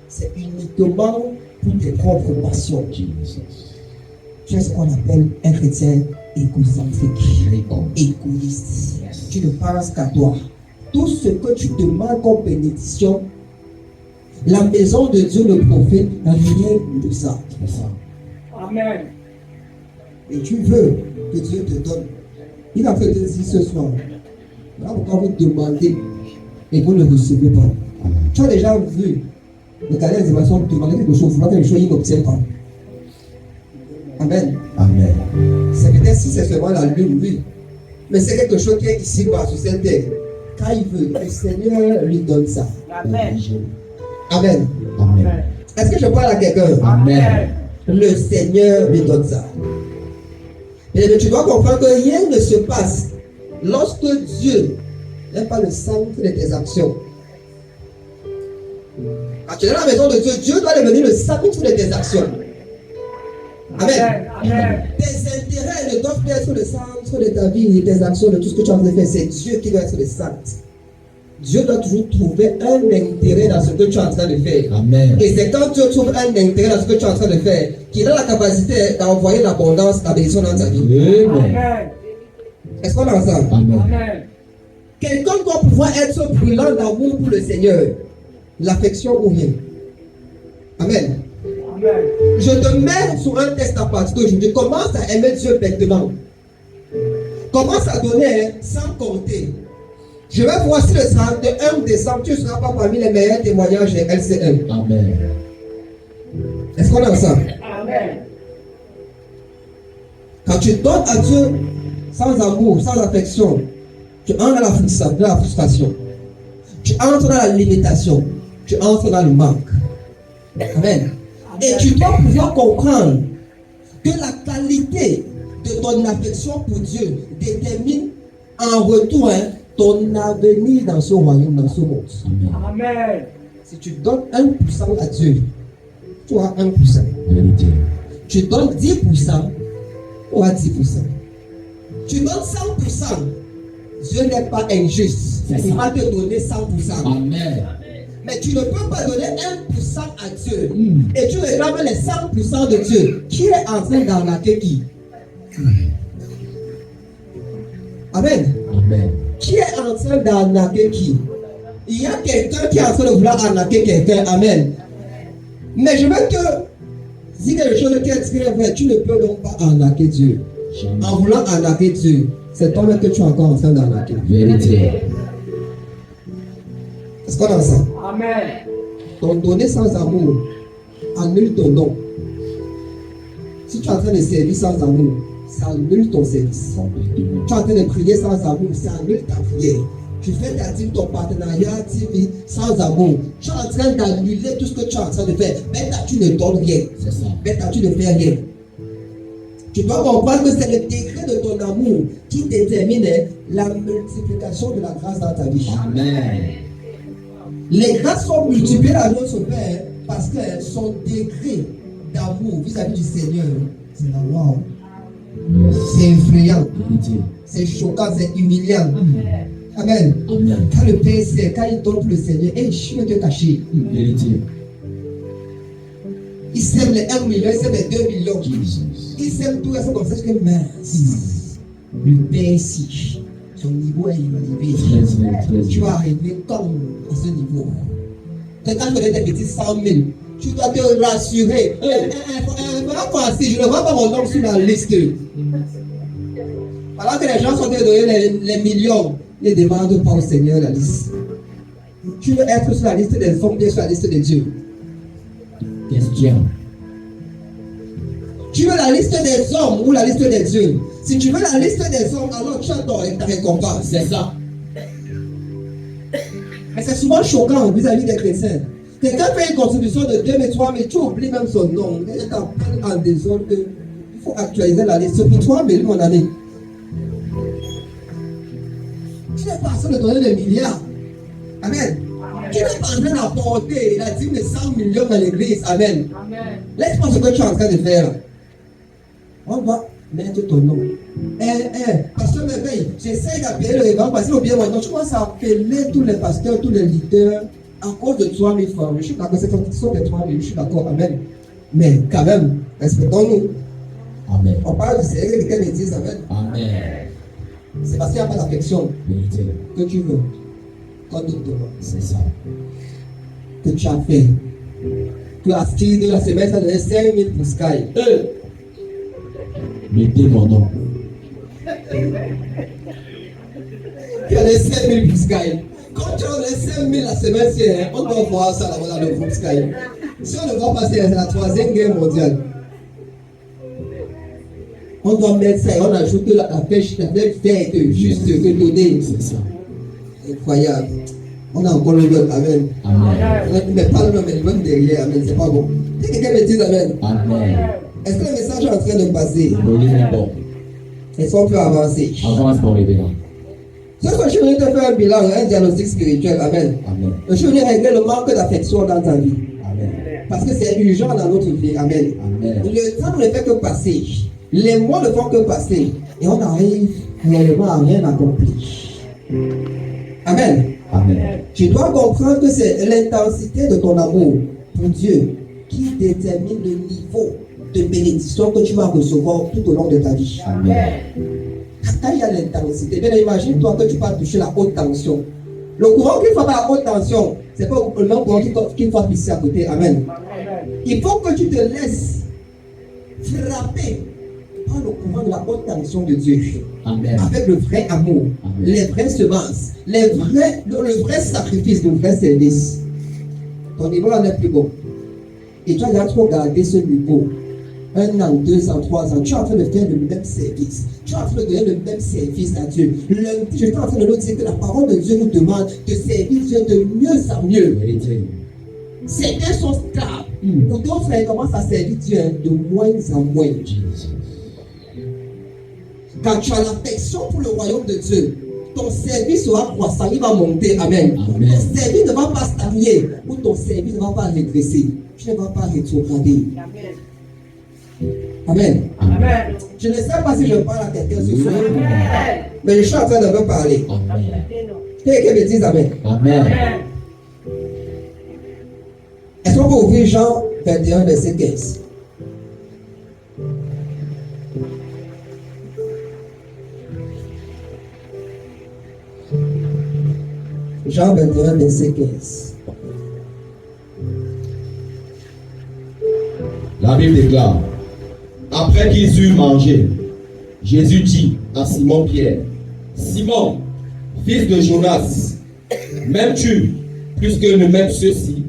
Speaker 1: C'est uniquement pour tes propres passions. Tu es ce qu'on appelle un chrétien égocentrique, égoïste. Tu ne penses qu'à toi. Tout ce que tu demandes comme bénédiction, la maison de Dieu, le prophète, n'a rien de ça.
Speaker 3: Amen.
Speaker 1: Et tu veux que Dieu te donne. Il a fait ainsi ce soir. Voilà pourquoi vous demandez et vous ne recevez pas. Tu as déjà vu le gardien des évasions demander quelque chose, vous quelque chose, il n'obtient pas. Amen.
Speaker 2: Amen.
Speaker 1: C'est peut-être si c'est seulement la lune, oui. Mais c'est quelque chose qui est ici-bas, sur cette terre. Quand il veut, le Seigneur lui donne ça.
Speaker 3: Amen.
Speaker 1: Amen.
Speaker 2: Amen.
Speaker 1: Est-ce que je parle à quelqu'un?
Speaker 3: Amen.
Speaker 1: Le Seigneur lui donne ça. Et tu dois comprendre que rien ne se passe lorsque Dieu n'est pas le centre de tes actions. Quand tu es dans la maison de Dieu, Dieu doit devenir le centre de tes actions. Amen.
Speaker 3: Amen.
Speaker 1: Tes intérêts ne doit pas être le centre de ta vie, de tes actions, de tout ce que tu as envie de faire. C'est Dieu qui doit être le centre. Dieu doit toujours trouver un intérêt dans ce que tu es en train de faire.
Speaker 2: Amen.
Speaker 1: Et c'est quand Dieu trouve un intérêt dans ce que tu es en train de faire qu'il a la capacité d'envoyer l'abondance, la bénédiction dans ta vie.
Speaker 2: Amen.
Speaker 1: Est-ce qu'on est ensemble?
Speaker 2: Amen.
Speaker 3: Amen.
Speaker 1: Quelqu'un doit pouvoir être brûlant d'amour pour le Seigneur. L'affection ou rien. Amen.
Speaker 3: Amen.
Speaker 1: Je te mets sur un test à partir d'aujourd'hui. Commence à aimer Dieu bêtement. Commence à donner sans compter. Je vais voir si le 31 décembre, tu ne seras pas parmi les meilleurs témoignages des LCM.
Speaker 2: Amen.
Speaker 1: Est-ce qu'on est ensemble?
Speaker 3: Amen.
Speaker 1: Quand tu donnes à Dieu sans amour, sans affection, tu entres dans la frustration. Tu entres dans la limitation. Tu entres dans le manque. Amen. Et tu dois pouvoir comprendre que la qualité de ton affection pour Dieu détermine en retour ton avenir dans ce royaume, dans ce monde.
Speaker 3: Amen.
Speaker 1: Si tu donnes 1% à Dieu, tu as 1%.
Speaker 2: Vérité.
Speaker 1: Tu donnes 10%, tu as 10%. Tu donnes 100%, Dieu n'est pas injuste. Il va te donner 100%.
Speaker 2: Amen.
Speaker 1: Mais tu ne peux pas donner 1% à Dieu et tu réclames les 100% de Dieu. Qui est en train d'arnaquer qui? Amen.
Speaker 2: Amen.
Speaker 1: Qui est en train d'arnaquer qui? Il y a quelqu'un qui est en train de vouloir arnaquer quelqu'un. Amen. Mais je veux te dire quelque chose qui est très vrai. Tu ne peux donc pas arnaquer Dieu.
Speaker 2: Jamais.
Speaker 1: En voulant arnaquer Dieu, c'est toi-même que tu es encore en train d'arnaquer.
Speaker 2: Vérité.
Speaker 1: Est-ce qu'on a ça?
Speaker 3: Amen.
Speaker 1: Ton donner sans amour annule ton don. Si tu es en train de servir sans amour, ça annule ton service. Tu es en train de prier sans amour, ça annule ta prière. Tu fais ta team, ton partenariat TV sans amour. Tu es en train d'annuler tout ce que tu es en train de faire. Maintenant, tu ne donnes rien.
Speaker 2: C'est ça.
Speaker 1: Maintenant, tu ne fais rien. Tu dois comprendre que c'est le degré de ton amour qui détermine la multiplication de la grâce dans ta vie.
Speaker 2: Amen.
Speaker 1: Les grâces sont multipliées à notre Père parce que son degré d'amour vis-à-vis du Seigneur, c'est la wow. C'est effrayant,
Speaker 2: Vérité.
Speaker 1: c'est choquant, c'est humiliant. Amen.
Speaker 2: Amen.
Speaker 1: Quand le Père sait, quand il donne pour le Seigneur, et je vais te cacher.
Speaker 2: Vérité.
Speaker 1: Il sème les 1 million, il sème les 2 millions.
Speaker 2: Jesus.
Speaker 1: Il sème tout, c'est comme ça que mince. Le Père ici, son niveau est élevé.
Speaker 2: Très
Speaker 1: Tu vas arriver comme à ce niveau. Quand je donne des petits 100 000, tu dois te rassurer. Je ne vois pas mon nom sur la liste. Alors que les gens sont en train de donner les millions, ils ne demandent pas au Seigneur la liste. Tu veux être sur la liste des hommes, bien sur la liste de Dieu.
Speaker 2: Question.
Speaker 1: Tu veux la liste des hommes ou la liste des dieux? Si tu veux la liste des hommes, alors tu as ta récompense.
Speaker 2: C'est ça.
Speaker 1: Mais c'est souvent choquant vis-à-vis des chrétiens. Quelqu'un fait une contribution de 2 000, 3 000, tu oublies même son nom. Il t'appelle en désordre. Il faut actualiser la liste. Pour 3 000, mon ami. Tu n'es pas en train de donner des milliards. Amen. Tu n'es pas en train d'apporter la dîme de 100 millions dans l'église. Amen.
Speaker 3: Amen.
Speaker 1: Laisse-moi ce que tu es en train de faire. On va mettre ton nom. Pasteur Merveille, j'essaie d'appeler le évangile parce que bien maintenant, tu commences à appeler tous les pasteurs, tous les leaders à cause de 3 000 francs. Je suis d'accord, c'est comme ça des 3 000, je suis d'accord, amen. Mais quand même, respectons-nous.
Speaker 2: Amen.
Speaker 1: On parle du Seigneur, quelqu'un me dise amen.
Speaker 2: Amen.
Speaker 1: C'est parce qu'il n'y a pas d'affection
Speaker 2: Vérité.
Speaker 1: que tu veux. Quand tu te demandes,
Speaker 2: C'est ça.
Speaker 1: que tu as fait. Tu as acheté de la semaine, ça donnait 5 000 pour Sky.
Speaker 2: Mettez mon nom.
Speaker 1: Tu as les 5 000 pour Sky. Quand tu as les 5 000 la semaine, on doit voir ça là-bas dans le groupe Sky. Si on ne voit pas, c'est la 3e guerre mondiale. On doit mettre ça et on ajoute la pêche, la même fête, juste que donner.
Speaker 2: C'est ça.
Speaker 1: Incroyable. On a encore le même, amen.
Speaker 2: Amen.
Speaker 1: Mais pas le même derrière, amen, c'est pas bon. Si quelqu'un me dit amen,
Speaker 2: Amen.
Speaker 1: est-ce que le message est en train de passer?
Speaker 2: Le livre est bon.
Speaker 1: Est-ce qu'on peut avancer?
Speaker 2: Avance, mon révérend.
Speaker 1: Ce que je suis venu te faire un bilan, un diagnostic spirituel, amen.
Speaker 2: Amen.
Speaker 1: Je suis venu régler le manque d'affection dans ta vie.
Speaker 2: Amen.
Speaker 1: Parce que c'est urgent dans notre vie, amen.
Speaker 2: Amen.
Speaker 1: Le temps ne fait que passer. Les mois ne font que passer et on arrive réellement à rien accomplir. Amen.
Speaker 2: Amen.
Speaker 1: Tu dois comprendre que c'est l'intensité de ton amour pour Dieu qui détermine le niveau de bénédiction que tu vas recevoir tout au long de ta vie.
Speaker 2: Amen.
Speaker 1: Quand il y a l'intensité, bien imagine-toi que tu vas toucher la haute tension. Le courant qui fait la haute tension, c'est pas le même courant qui va pisser à côté. Amen. Il faut que tu te laisses frapper par le courant de la haute tension de Dieu.
Speaker 2: Amen.
Speaker 1: Avec le vrai amour,
Speaker 2: Amen.
Speaker 1: les vraies semences, le vrai sacrifice, le vrai service. Ton niveau là n'est plus bon. Et tu as trop gardé ce niveau. 1 an, 2 ans, 3 ans, tu es en train de faire le même service. Tu es en train de donner le même service à Dieu. Je suis en train de nous dire que la parole de Dieu nous demande de servir Dieu de mieux en mieux. Certains sont stables. Pour d'autres, ils commencent à servir Dieu de moins en moins. Quand tu as l'affection pour le royaume de Dieu, ton service sera croissant, il va monter. Amen.
Speaker 2: Amen.
Speaker 1: Ton service ne va pas stagner ou ton service ne va pas régresser. Tu ne vas pas rétrograder. Amen.
Speaker 3: Amen.
Speaker 1: Je ne sais pas si je parle à quelqu'un ce soir, mais je suis en train de me parler.
Speaker 2: Amen.
Speaker 1: Quelqu'un me dise Amen.
Speaker 2: Amen.
Speaker 1: Est-ce qu'on peut ouvrir Jean 21, verset 15? Jean 21, verset 15.
Speaker 2: La Bible déclare, après qu'ils eurent mangé, Jésus dit à Simon-Pierre, Simon, fils de Jonas, m'aimes-tu plus que ne m'aiment ceux-ci?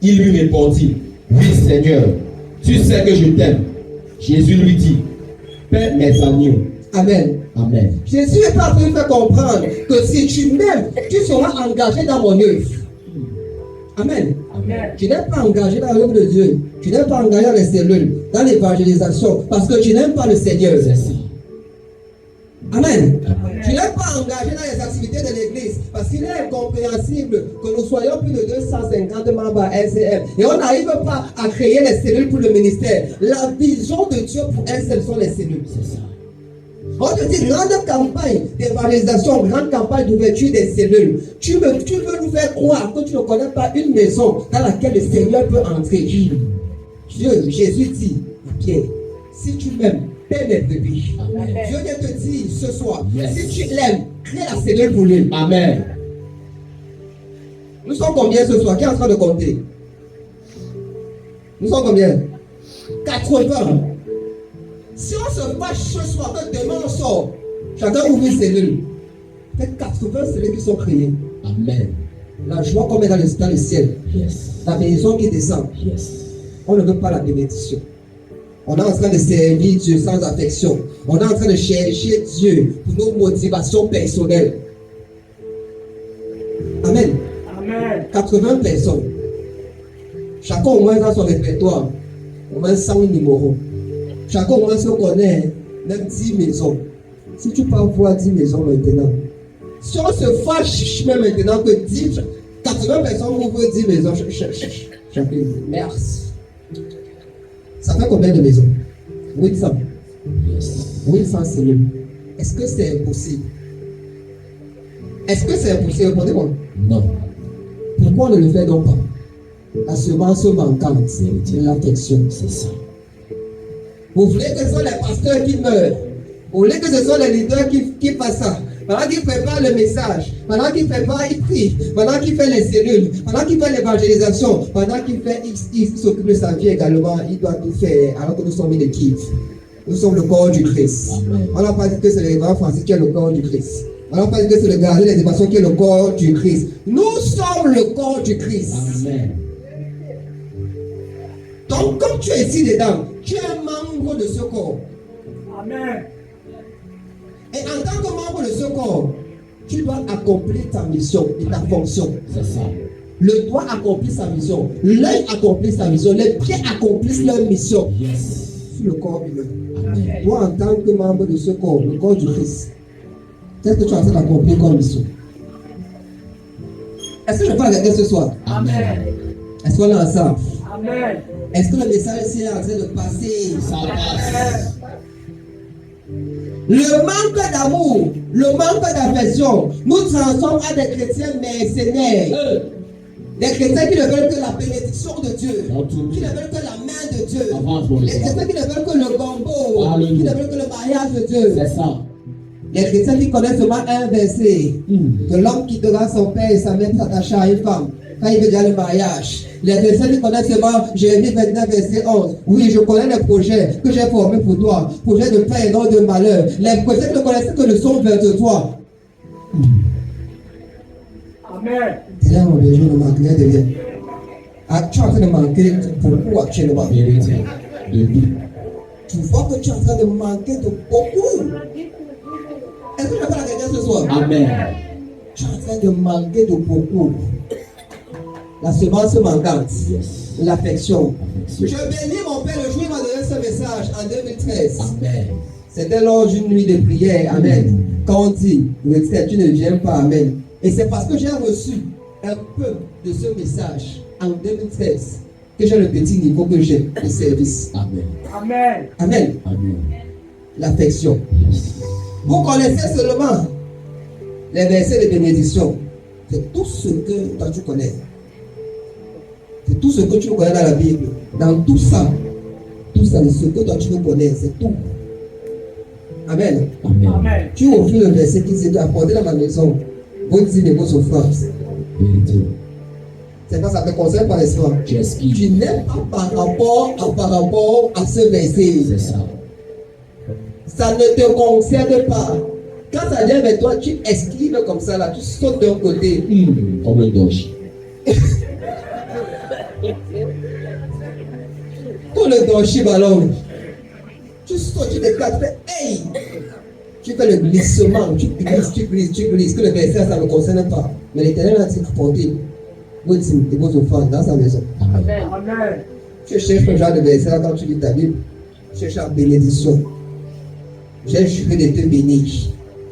Speaker 2: Il lui répondit, oui Seigneur, tu sais que je t'aime. Jésus lui dit, paie mes agneaux.
Speaker 1: Amen.
Speaker 2: Amen.
Speaker 1: Jésus est en train de faire comprendre que si tu m'aimes, tu seras engagé dans mon œuvre. Amen.
Speaker 3: Amen.
Speaker 1: Tu n'es pas engagé dans l'œuvre de Dieu. Tu n'es pas engagé dans les cellules, dans l'évangélisation, parce que tu n'aimes pas le Seigneur.
Speaker 2: C'est ça.
Speaker 1: Amen.
Speaker 3: Amen.
Speaker 1: Tu n'es pas engagé dans les activités de l'Église, parce qu'il est incompréhensible que nous soyons plus de 250 membres à LCM et on n'arrive pas à créer les cellules pour le ministère. La vision de Dieu pour LCM sont les cellules.
Speaker 2: C'est ça.
Speaker 1: On te dit grande campagne d'évangélisation, grande campagne d'ouverture des cellules. Tu veux nous faire croire que tu ne connais pas une maison dans laquelle le Seigneur peut entrer. Jésus dit à Pierre, si tu m'aimes, paie mes bébés.
Speaker 2: Amen.
Speaker 1: Dieu vient te dire ce soir,
Speaker 2: Yes.
Speaker 1: si tu l'aimes, crée la cellule pour lui.
Speaker 2: Amen.
Speaker 1: Nous sommes combien ce soir? Qui est en train de compter? Nous sommes combien? 80. Si on se fâche ce soir, que demain on sort, chacun ouvre une cellule. Il y a 80 cellules qui sont créées.
Speaker 2: Amen.
Speaker 1: La joie comme est dans le ciel.
Speaker 2: Yes.
Speaker 1: La bénédiction qui descend.
Speaker 2: Yes.
Speaker 1: On ne veut pas la bénédiction. On est en train de servir Dieu sans affection. On est en train de chercher Dieu pour nos motivations personnelles. Amen.
Speaker 3: Amen.
Speaker 1: 80 personnes. Chacun au moins dans son répertoire. Au moins 100 numéros. Chacun au moins se connaît même 10 maisons. Si tu peux voir 10 maisons maintenant. Si on se fâche même maintenant que 80 personnes ouvrent 10 maisons chacun. Merci. Ça fait combien de maisons? 800.
Speaker 2: Yes.
Speaker 1: 800 cellules. Est-ce que c'est impossible? Est-ce que c'est impossible? Répondez-moi.
Speaker 2: Non.
Speaker 1: Pourquoi on ne le fait donc pas? La semence manquante, c'est l'affection.
Speaker 2: C'est ça.
Speaker 1: Vous voulez que ce soit les pasteurs qui meurent? Vous voulez que ce soit les leaders qui fassent ça? Pendant qu'il prépare le message, pendant qu'il prépare, il prie, pendant qu'il fait les cellules, pendant qu'il fait l'évangélisation, pendant qu'il fait il s'occupe de sa vie également, il doit tout faire alors que nous sommes une équipe. Nous sommes le corps du Christ.
Speaker 2: Amen.
Speaker 1: On n'a pas dit que c'est le révérend Francis qui est le corps du Christ. On n'a pas dit que c'est le gardien des évasions qui est le corps du Christ. Nous sommes le corps du Christ.
Speaker 2: Amen.
Speaker 1: Donc, comme tu es ici dedans, tu es un membre de ce corps.
Speaker 3: Amen.
Speaker 1: Et en tant que membre de ce corps, tu dois accomplir ta mission et ta fonction.
Speaker 2: C'est ça.
Speaker 1: Le doigt accomplit sa mission, l'œil accomplit sa mission, les pieds accomplissent leur mission
Speaker 2: Yes.
Speaker 1: sur le corps humain.
Speaker 2: Amen.
Speaker 1: Toi, en tant que membre de ce corps, le corps du Christ, qu'est-ce que tu es en train d'accomplir comme mission? Est-ce que je parle à quelqu'un ce soir?
Speaker 3: Amen.
Speaker 1: Est-ce qu'on est ensemble?
Speaker 3: Amen.
Speaker 1: Est-ce que le message ici est en train de passer?
Speaker 2: Ça passe.
Speaker 1: Le manque d'amour, le manque d'affection nous transforme à des chrétiens mercenaires. Des chrétiens qui ne veulent que la bénédiction de Dieu, qui ne veulent que la main de Dieu, les chrétiens qui ne veulent que le gombo, qui ne veulent que le mariage de Dieu.
Speaker 2: C'est ça.
Speaker 1: Les chrétiens qui connaissent seulement un verset, que l'homme quittera son père et sa mère s'attachera à une femme quand il veut déjà le mariage. Les chrétiens qui connaissent seulement Jérémie 29, verset 11. Oui, je connais les projets que j'ai formés pour toi, projets de paix et non de malheur. Les chrétiens qui ne connaissent que le son vers toi.
Speaker 3: Amen.
Speaker 1: Et là, on les jours ne manque rien de rien. Tu es en train de manquer beaucoup actuellement.
Speaker 2: Vérité. De vie.
Speaker 1: Tu vois que tu es en train de manquer de beaucoup. Est-ce que je parle à quelqu'un ce soir?
Speaker 2: Amen.
Speaker 1: Tu es en train de manquer de beaucoup. La semence manquante, l'affection. Je bénis mon Père le jour où il m'a donné ce message en 2013.
Speaker 2: Amen.
Speaker 1: C'était lors d'une nuit de prière. Amen. Quand on dit, tu ne viens pas. Amen. Et c'est parce que j'ai reçu un peu de ce message en 2013 que j'ai le petit niveau que j'ai de service.
Speaker 2: Amen.
Speaker 3: Amen.
Speaker 1: Amen.
Speaker 2: Amen.
Speaker 1: L'affection. Vous connaissez seulement les versets de bénédiction. C'est tout ce que toi tu connais. C'est tout ce que tu connais dans la Bible. Dans tout ça, ce que toi tu connais, c'est tout. Amen.
Speaker 2: Amen.
Speaker 3: Amen.
Speaker 1: Tu offres le verset qui dit apportez dans ma maison vos dîmes et vos offrandes.
Speaker 2: Vérité.
Speaker 1: C'est pas ça te concerne par l'espoir.
Speaker 2: Tu esquives.
Speaker 1: Tu n'es pas par rapport à ce verset.
Speaker 2: C'est ça.
Speaker 1: Ça ne te concerne pas. Quand ça vient vers toi, tu esquives comme ça là, tu sautes d'un côté.
Speaker 2: Comme un doge.
Speaker 1: Pour le danger ballon, tu sautes, tu déclares, tu fais hey! Tu fais le glissement, tu glisses, que le verset ça ne me concerne pas. Mais l'Éternel a dit apporter vos dîmes et vos offrandes dans sa maison.
Speaker 2: Amen.
Speaker 3: Amen.
Speaker 1: Tu cherches un genre de verset là quand tu lis ta Bible, tu cherches la bénédiction. J'ai juré de te bénir.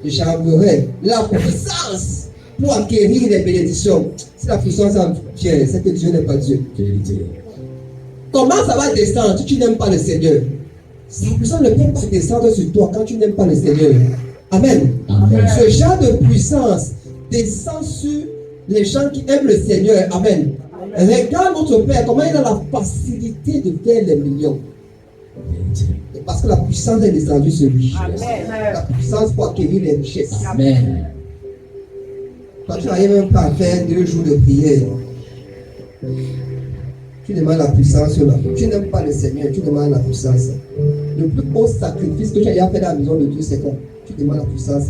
Speaker 1: Je charmerai la puissance pour acquérir les bénédictions. Si la puissance en Dieu, c'est que Dieu n'est pas Dieu.
Speaker 2: Vérité.
Speaker 1: Comment ça va descendre si tu n'aimes pas le Seigneur? Sa puissance ne peut pas descendre sur toi quand tu n'aimes pas le Seigneur. Amen.
Speaker 2: Amen.
Speaker 1: Ce genre de puissance descend sur les gens qui aiment le Seigneur. Amen. Regarde notre Père, comment il a la facilité de faire les millions.
Speaker 2: Vérité.
Speaker 1: Parce que la puissance est descendue sur lui.
Speaker 3: Amen.
Speaker 1: La puissance pour acquérir les richesses.
Speaker 2: Amen.
Speaker 1: Toi, tu n'arrives même pas à faire 2 jours de prière. Tu demandes la puissance là. Tu n'aimes pas le Seigneur, tu demandes la puissance. Le plus beau sacrifice que tu as fait dans la maison de Dieu, c'est quoi? Tu demandes la puissance.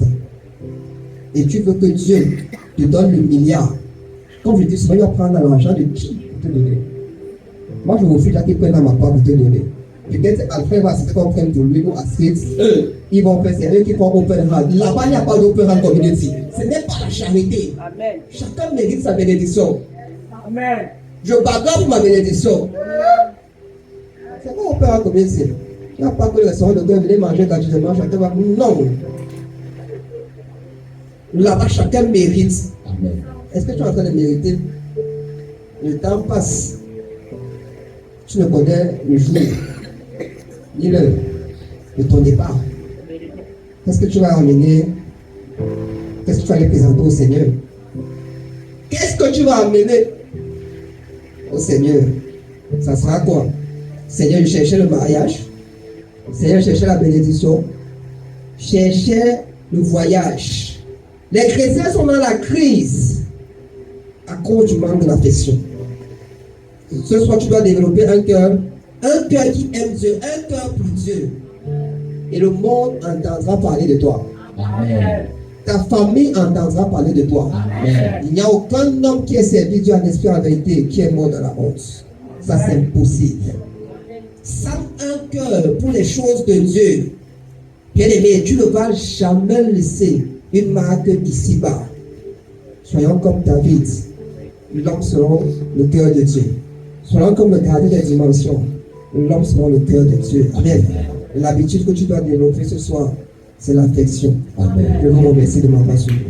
Speaker 1: Et tu veux que Dieu te donne le milliard. Comme je dis souvent, il va prendre l'argent de qui pour te donner? Moi, je refuse à quelqu'un dans ma part pour te donner. Peut-être Alfred va se qu'on prenne pour lui ou Astrid. Ils vont faire, c'est eux qui font open hand. Là-bas, il n'y a pas d'open hand community. Ce n'est pas la charité.
Speaker 3: Amen.
Speaker 1: Chacun mérite sa bénédiction.
Speaker 3: Amen.
Speaker 1: Je bagarre pour ma bénédiction. C'est pas open hand community. Il n'y a pas que le restaurant de Dieu venir manger gratuitement. Chacun va. Non. Là-bas, chacun mérite.
Speaker 2: Amen.
Speaker 1: Est-ce que tu es en train de mériter? Le temps passe. Tu ne connais le jour ni l'heure de ton départ. Qu'est-ce que tu vas amener? Qu'est-ce que tu vas aller présenter au Seigneur? Qu'est-ce que tu vas amener au Seigneur? Ça sera quoi? Seigneur, je cherchais le mariage. Seigneur, je cherchais la bénédiction. Je cherchais le voyage. Les chrétiens sont dans la crise à cause du manque d'affection. Ce soir, tu dois développer un cœur qui aime Dieu, un cœur pour Dieu. Et le monde entendra parler de toi.
Speaker 2: Amen.
Speaker 1: Ta famille entendra parler de toi.
Speaker 2: Amen.
Speaker 1: Il n'y a aucun homme qui ait servi Dieu en esprit en vérité qui est mort dans la honte. Ça, c'est impossible. Ça, un cœur pour les choses de Dieu. Bien-aimé, tu ne vas jamais laisser une marque ici-bas. Soyons comme David, l'homme selon le cœur de Dieu. Soyons comme le gardien des dimensions, l'homme selon le cœur de Dieu. Amen. L'habitude que tu dois développer ce soir, c'est l'affection.
Speaker 2: Amen.
Speaker 1: Je vous remercie de m'avoir suivi.